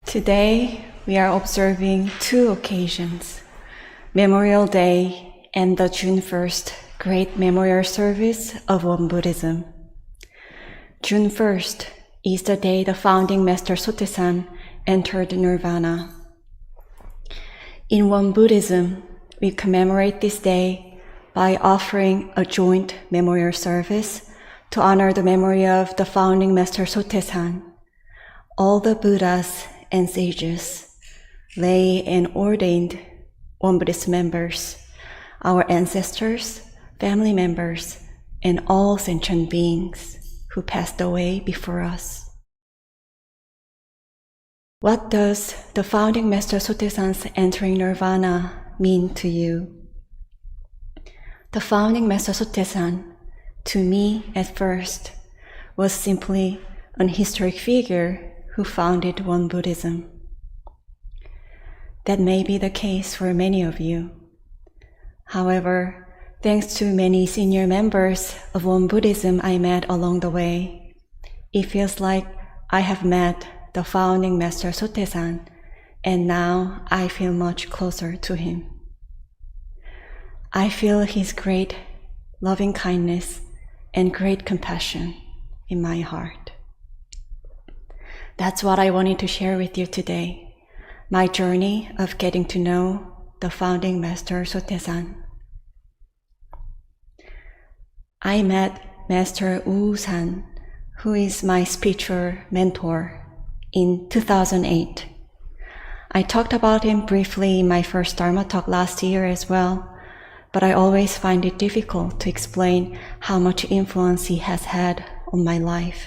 Today, we are observing two occasions, Memorial Day and the June 1st Great Memorial Service of Won Buddhism. June 1st is the day the founding Master Sotaesan entered Nirvana. In Won Buddhism, we commemorate this day by offering a joint memorial service to honor the memory of the founding Master Sotaesan, all the Buddhas and sages, lay and ordained Won Buddhist members, our ancestors, family members, and all sentient beings who passed away before us. What does the founding Master Sotaesan's entering Nirvana mean to you? The founding Master Sotaesan, to me at first, was simply an historic figure who founded Won Buddhism. That may be the case for many of you. However, thanks to many senior members of Won Buddhism I met along the way, it feels like I have met the founding Master Sotaesan, and now I feel much closer to him. I feel his great loving kindness and great compassion in my heart. That's what I wanted to share with you today, my journey of getting to know the founding Master Sotaesan. I met Master ZiYoung, who is my spiritual mentor, in 2008. I talked about him briefly in my first Dharma talk last year as well, but I always find it difficult to explain how much influence he has had on my life.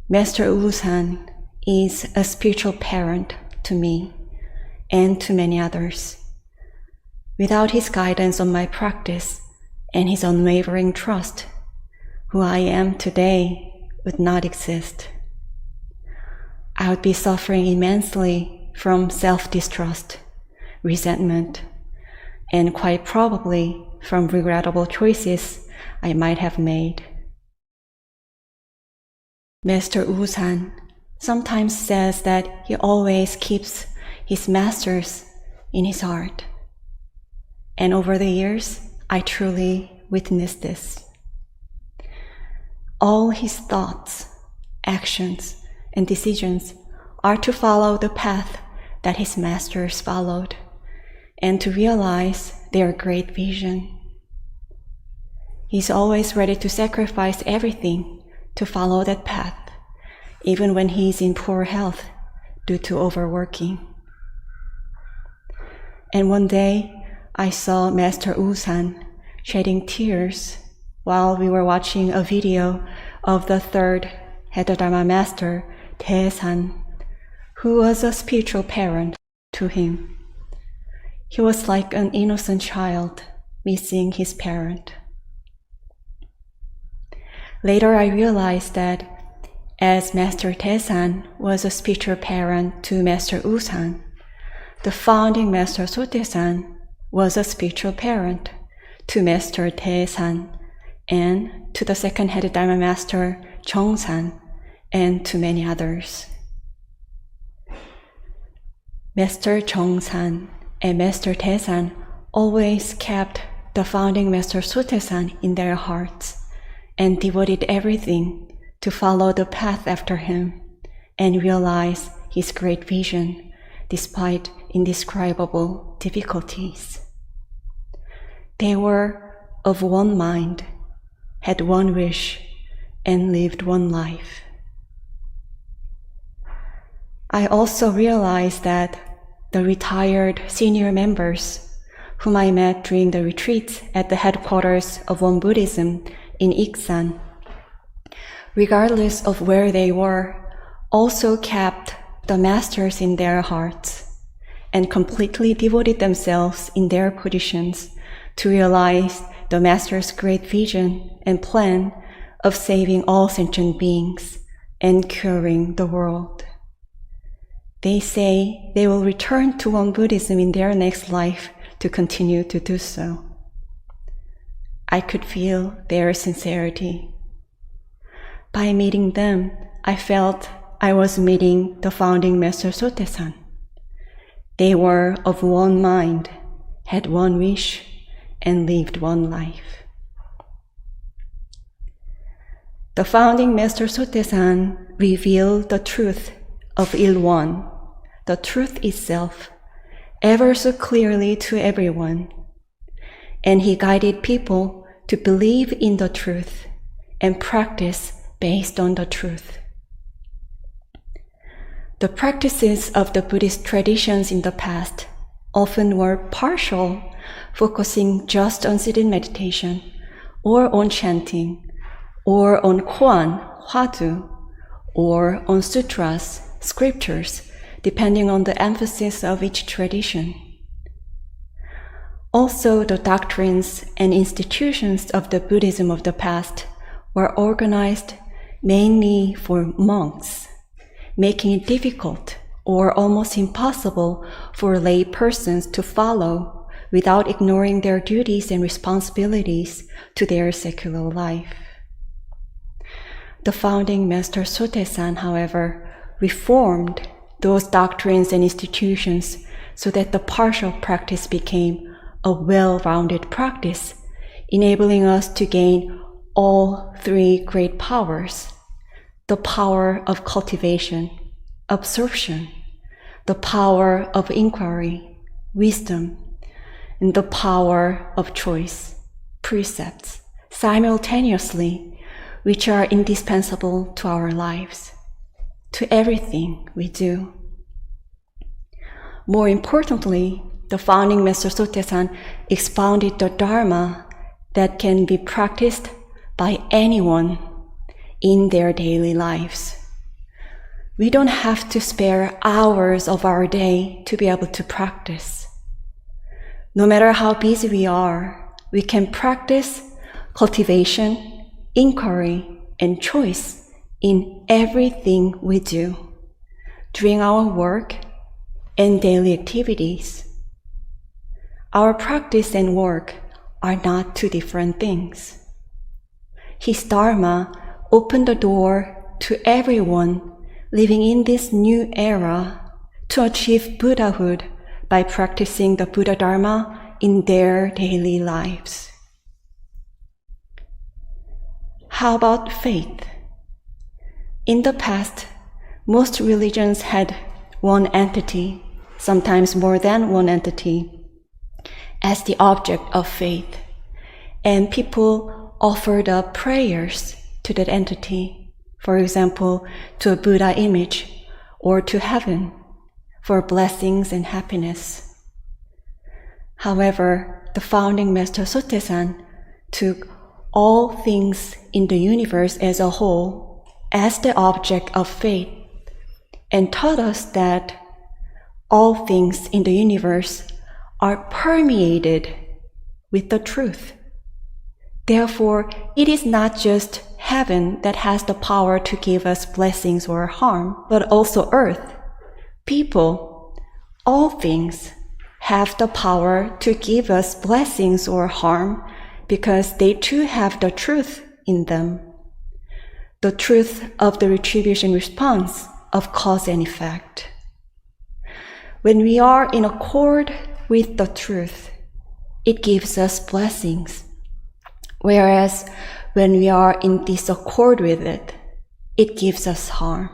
Master ZiYoung is a spiritual parent to me and to many others. Without his guidance on my practice and his unwavering trust, who I am today would not exist. I would be suffering immensely from self-distrust, resentment, and quite probably from regrettable choices I might have made. Master ZiYoung sometimes says that he always keeps his masters in his heart. And over the years, I truly witnessed this. All his thoughts, actions, and decisions are to follow the path that his masters followed and to realize their great vision. He's always ready to sacrifice everything to follow that path, even when he's in poor health due to overworking. And one day, I saw Master ZiYoung shedding tears while we were watching a video of the third Heddadharma Master, Sotaesan, who was a spiritual parent to him. He was like an innocent child missing his parent. Later I realized that as Master Sotaesan was a spiritual parent to Master ZiYoung, the founding Master Sotaesan was a spiritual parent to Master Sotaesan and to the second headed Dharma Master ZiYoung and to many others. Master ZiYoung and Master Sotaesan always kept the founding Master Sotaesan in their hearts and devoted everything to follow the path after him and realize his great vision despite indescribable difficulties. They were of one mind, had one wish, and lived one life. I also realized that the retired senior members whom I met during the retreats at the headquarters of Won Buddhism in Iksan, regardless of where they were, also kept the masters in their hearts and completely devoted themselves in their positions to realize the master's great vision and plan of saving all sentient beings and curing the world. They say they will return to Won Buddhism in their next life to continue to do so. I could feel their sincerity. By meeting them, I felt I was meeting the founding Master Sotaesan. They were of one mind, had one wish, and lived one life. The founding Master Sotaesan revealed the truth of Il-One, the truth itself, ever so clearly to everyone, and he guided people to believe in the truth and practice based on the truth. The practices of the Buddhist traditions in the past often were partial, focusing just on sitting meditation, or on chanting, or on koan, hwadu, or on sutras, scriptures, depending on the emphasis of each tradition. Also, the doctrines and institutions of the Buddhism of the past were organized mainly for monks, making it difficult or almost impossible for lay persons to follow without ignoring their duties and responsibilities to their secular life. The founding Master Sotaesan, however, reformed those doctrines and institutions so that the partial practice became a well-rounded practice, enabling us to gain all three great powers: the power of cultivation, absorption, the power of inquiry, wisdom, and the power of choice, precepts, simultaneously, which are indispensable to our lives, to everything we do. More importantly, the founding Master Sotaesan expounded the Dharma that can be practiced by anyone in their daily lives. We don't have to spare hours of our day to be able to practice. No matter how busy we are, we can practice cultivation, inquiry, and choice in everything we do, during our work and daily activities. Our practice and work are not two different things. His Dharma opened the door to everyone living in this new era to achieve Buddhahood by practicing the Buddha Dharma in their daily lives. How about faith? In the past, most religions had one entity, sometimes more than one entity, as the object of faith, and people offered up prayers to that entity, for example, to a Buddha image or to heaven for blessings and happiness. However, the founding Master Sotaesan took all things in the universe as a whole as the object of faith and taught us that all things in the universe are permeated with the truth. Therefore, it is not just heaven that has the power to give us blessings or harm, but also earth, people, all things have the power to give us blessings or harm because they too have the truth in them, the truth of the retribution response of cause and effect. When we are in accord with the truth, it gives us blessings. Whereas when we are in disaccord with it, it gives us harm.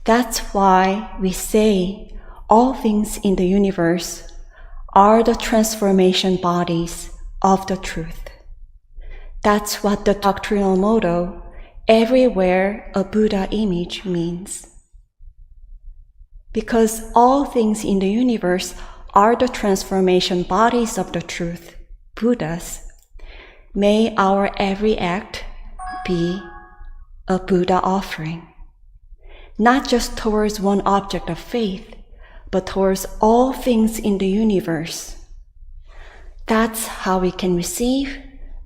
That's why we say all things in the universe are the transformation bodies of the truth. That's what the doctrinal motto, everywhere a Buddha image, means. Because all things in the universe are the transformation bodies of the truth, Buddhas, may our every act be a Buddha offering, not just towards one object of faith, but towards all things in the universe. That's how we can receive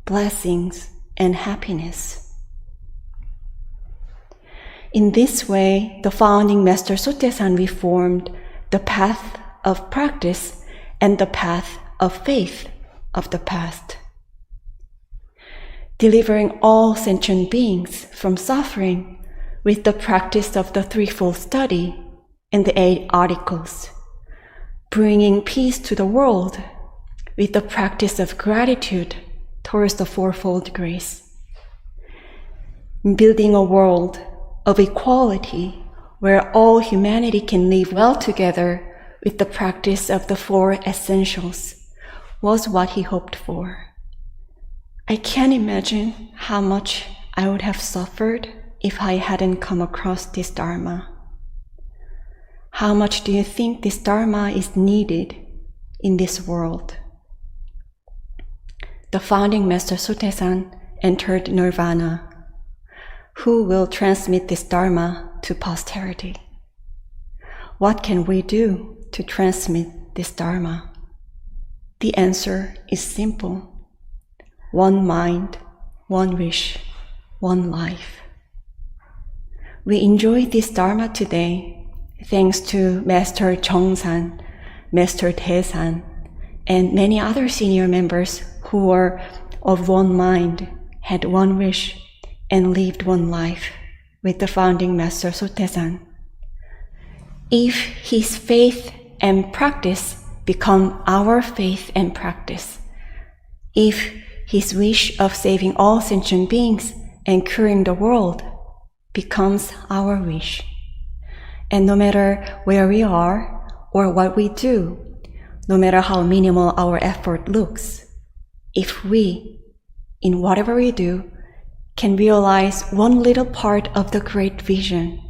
blessings and happiness. In this way, the founding Master Sotaesan reformed the path of practice and the path of faith of the past, delivering all sentient beings from suffering with the practice of the Threefold Study and the 8 Articles, bringing peace to the world with the practice of gratitude towards the Fourfold Grace, building a world of equality where all humanity can live well together with the practice of the 4 essentials was what he hoped for. I can't imagine how much I would have suffered if I hadn't come across this Dharma. How much do you think this Dharma is needed in this world? The founding master Sotaesan entered Nirvana. Who will transmit this Dharma to posterity? What can we do to transmit this Dharma? The answer is simple. One mind, one wish, one life. We enjoy this Dharma today thanks to Master Jeongsan, Master Taesan, and many other senior members who were of one mind, had one wish, and lived one life with the founding master Sotaesan. If his faith and practice become our faith and practice, if his wish of saving all sentient beings and curing the world becomes our wish, and no matter where we are or what we do, no matter how minimal our effort looks, if we, in whatever we do, can realize one little part of the great vision,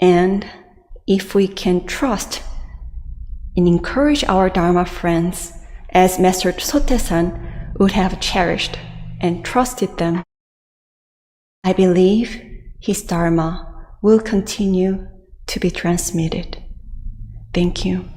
and if we can trust and encourage our Dharma friends as Master Sotaesan would have cherished and trusted them, I believe his Dharma will continue to be transmitted. Thank you.